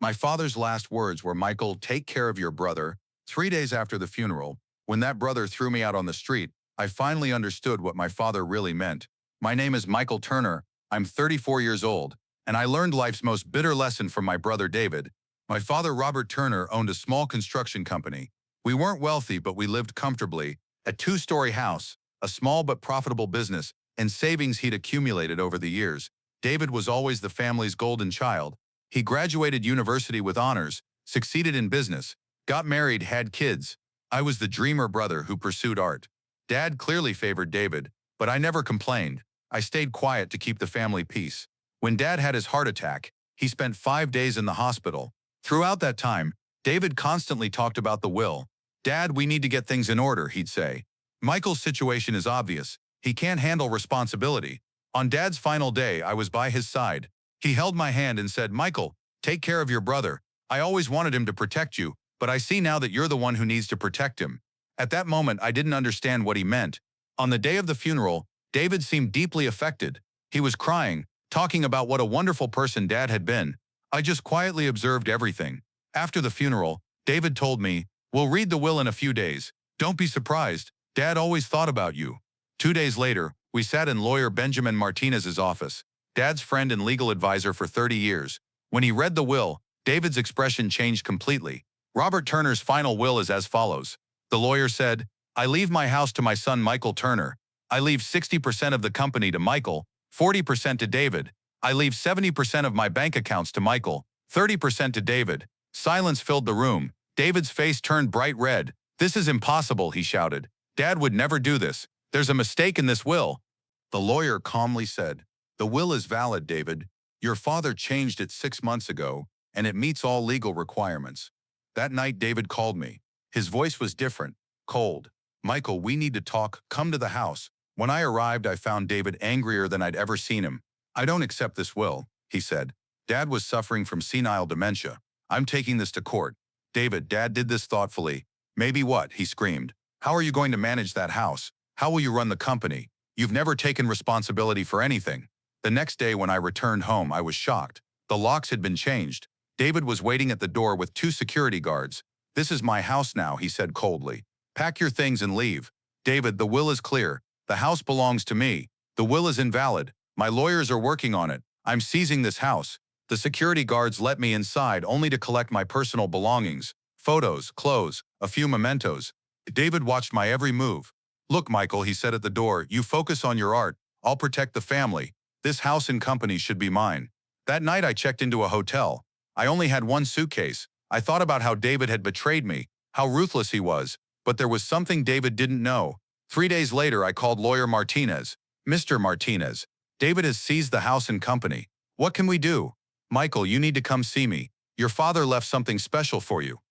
My father's last words were, "Michael, take care of your brother." 3 days after the funeral, when that brother threw me out on the street, I finally understood what my father really meant. My name is Michael Turner. I'm 34 years old, and I learned life's most bitter lesson from my brother David. My father, Robert Turner, owned a small construction company. We weren't wealthy, but we lived comfortably. A two-story house, a small but profitable business, and savings he'd accumulated over the years. David was always the family's golden child. He graduated university with honors, succeeded in business, got married, had kids. I was the dreamer brother who pursued art. Dad clearly favored David, but I never complained. I stayed quiet to keep the family peace. When Dad had his heart attack, he spent 5 days in the hospital. Throughout that time, David constantly talked about the will. "Dad, we need to get things in order," he'd say. "Michael's situation is obvious. He can't handle responsibility." On Dad's final day, I was by his side. He held my hand and said, "Michael, take care of your brother. I always wanted him to protect you, but I see now that you're the one who needs to protect him." At that moment, I didn't understand what he meant. On the day of the funeral, David seemed deeply affected. He was crying, talking about what a wonderful person Dad had been. I just quietly observed everything. After the funeral, David told me, "We'll read the will in a few days. Don't be surprised. Dad always thought about you." 2 days later, we sat in lawyer Benjamin Martinez's office, Dad's friend and legal advisor for 30 years. When he read the will, David's expression changed completely. Robert Turner's final will is as follows. The lawyer said, "I leave my house to my son Michael Turner. I leave 60% of the company to Michael, 40% to David. I leave 70% of my bank accounts to Michael, 30% to David." Silence filled the room. David's face turned bright red. "This is impossible," he shouted. "Dad would never do this. There's a mistake in this will." The lawyer calmly said, "The will is valid, David. Your father changed it 6 months ago, and it meets all legal requirements." That night, David called me. His voice was different, cold. "Michael, we need to talk. Come to the house." When I arrived, I found David angrier than I'd ever seen him. "I don't accept this will," he said. "Dad was suffering from senile dementia. I'm taking this to court." "David, Dad did this thoughtfully." "Maybe what?" he screamed. "How are you going to manage that house? How will you run the company? You've never taken responsibility for anything." The next day when I returned home, I was shocked. The locks had been changed. David was waiting at the door with 2 security guards. "This is my house now," he said coldly. "Pack your things and leave." "David, the will is clear. The house belongs to me. The will is invalid. My lawyers are working on it. I'm seizing this house." The security guards let me inside only to collect my personal belongings, photos, clothes, a few mementos. David watched my every move. "Look, Michael," he said at the door, "you focus on your art. I'll protect the family. This house and company should be mine." That night I checked into a hotel. I only had one suitcase. I thought about how David had betrayed me, how ruthless he was, but there was something David didn't know. 3 days later, I called lawyer Martinez. "Mr. Martinez, David has seized the house and company. What can we do?" "Michael, you need to come see me. Your father left something special for you."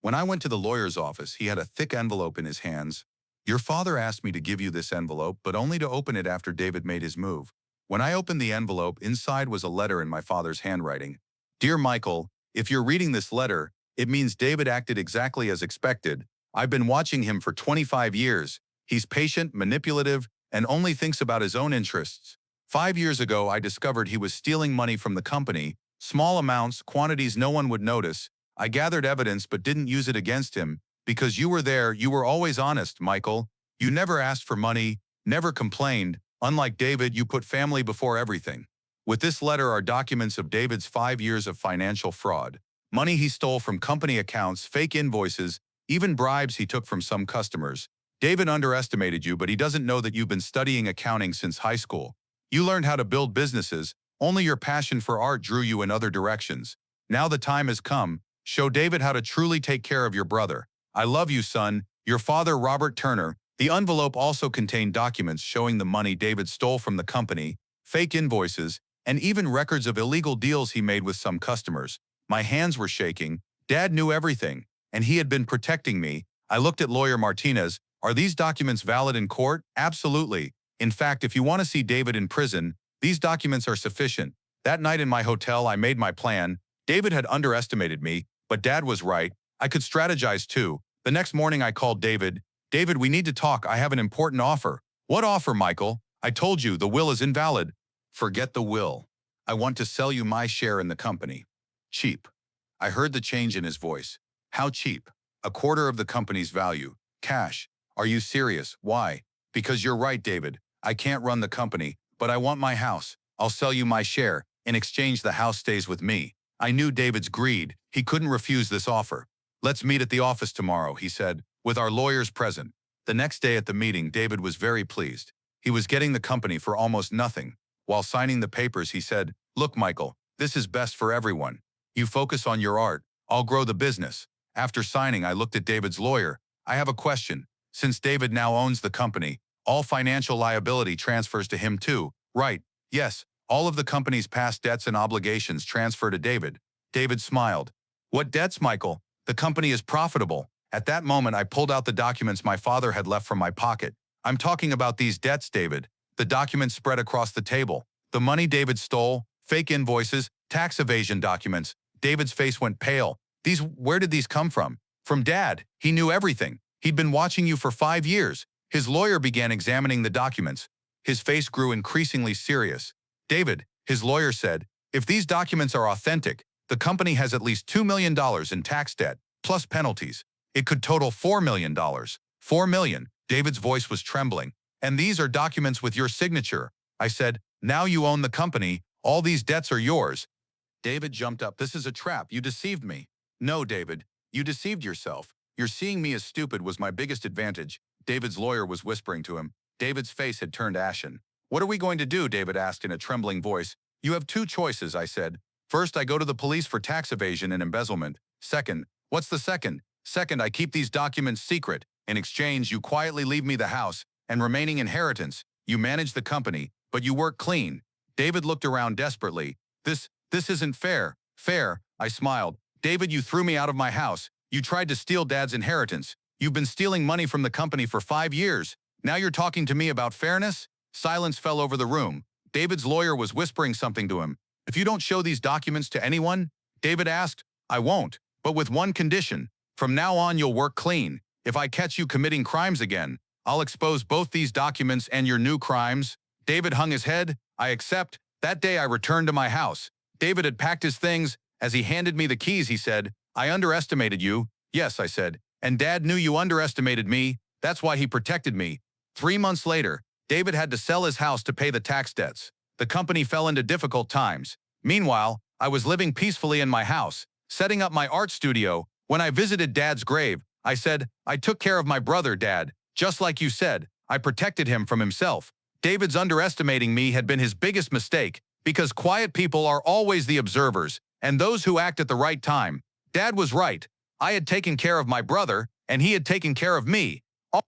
When I went to the lawyer's office, he had a thick envelope in his hands. "Your father asked me to give you this envelope, but only to open it after David made his move." When I opened the envelope, inside was a letter in my father's handwriting. "Dear Michael, if you're reading this letter, it means David acted exactly as expected. I've been watching him for 25 years. He's patient, manipulative, and only thinks about his own interests. 5 years ago, I discovered he was stealing money from the company, small amounts, quantities no one would notice. I gathered evidence but didn't use it against him. Because you were there, you were always honest, Michael. You never asked for money, never complained. Unlike David, you put family before everything." With this letter are documents of David's 5 years of financial fraud. Money he stole from company accounts, fake invoices, even bribes he took from some customers. David underestimated you, but he doesn't know that you've been studying accounting since high school. You learned how to build businesses. Only your passion for art drew you in other directions. Now the time has come. Show David how to truly take care of your brother. I love you, son. Your father, Robert Turner. The envelope also contained documents showing the money David stole from the company, fake invoices, and even records of illegal deals he made with some customers. My hands were shaking. Dad knew everything, and he had been protecting me. I looked at lawyer Martinez. "Are these documents valid in court?" "Absolutely. In fact, if you want to see David in prison, these documents are sufficient." That night in my hotel, I made my plan. David had underestimated me, but Dad was right. I could strategize too. The next morning I called David. "David, we need to talk. I have an important offer." "What offer, Michael?" "I told you, the will is invalid." "Forget the will. I want to sell you my share in the company. Cheap." I heard the change in his voice. How cheap? A quarter of the company's value. Cash. Are you serious? Why? Because you're right, David. I can't run the company, but I want my house. I'll sell you my share. In exchange, the house stays with me. I knew David's greed. He couldn't refuse this offer. Let's meet at the office tomorrow, he said, with our lawyers present. The next day at the meeting, David was very pleased. He was getting the company for almost nothing. While signing the papers, he said, "Look, Michael, this is best for everyone. You focus on your art. I'll grow the business." After signing, I looked at David's lawyer. "I have a question. Since David now owns the company, all financial liability transfers to him too, right?" "Yes, all of the company's past debts and obligations transfer to David." David smiled. "What debts, Michael? The company is profitable." At that moment, I pulled out the documents my father had left from my pocket. "I'm talking about these debts, David." The documents spread across the table. The money David stole, fake invoices, tax evasion documents. David's face went pale. Where did these come from?" "From Dad. He knew everything. He'd been watching you for 5 years." His lawyer began examining the documents. His face grew increasingly serious. "David," his lawyer said, "if these documents are authentic, the company has at least $2 million in tax debt, plus penalties. It could total $4 million. $4 million. David's voice was trembling. "And these are documents with your signature." I said, "Now you own the company. All these debts are yours." David jumped up. "This is a trap. You deceived me." "No, David. You deceived yourself. You're seeing me as stupid was my biggest advantage." David's lawyer was whispering to him. David's face had turned ashen. "What are we going to do?" David asked in a trembling voice. "You have two choices," I said. "First, I go to the police for tax evasion and embezzlement. Second." "What's the second?" "Second, I keep these documents secret. In exchange, you quietly leave me the house and remaining inheritance. You manage the company, but you work clean." David looked around desperately. This isn't fair." "Fair," I smiled. "David, you threw me out of my house. You tried to steal Dad's inheritance. You've been stealing money from the company for 5 years. Now you're talking to me about fairness?" Silence fell over the room. David's lawyer was whispering something to him. "If you don't show these documents to anyone?" David asked. "I won't, but with one condition. From now on, you'll work clean. If I catch you committing crimes again, I'll expose both these documents and your new crimes." David hung his head. "I accept." That day, I returned to my house. David had packed his things. As he handed me the keys, he said, "I underestimated you." "Yes," I said. "And Dad knew you underestimated me. That's why he protected me." 3 months later, David had to sell his house to pay the tax debts. The company fell into difficult times. Meanwhile, I was living peacefully in my house, setting up my art studio. When I visited Dad's grave, I said, "I took care of my brother, Dad. Just like you said, I protected him from himself." David's underestimating me had been his biggest mistake, because quiet people are always the observers, and those who act at the right time. Dad was right. I had taken care of my brother, and he had taken care of me.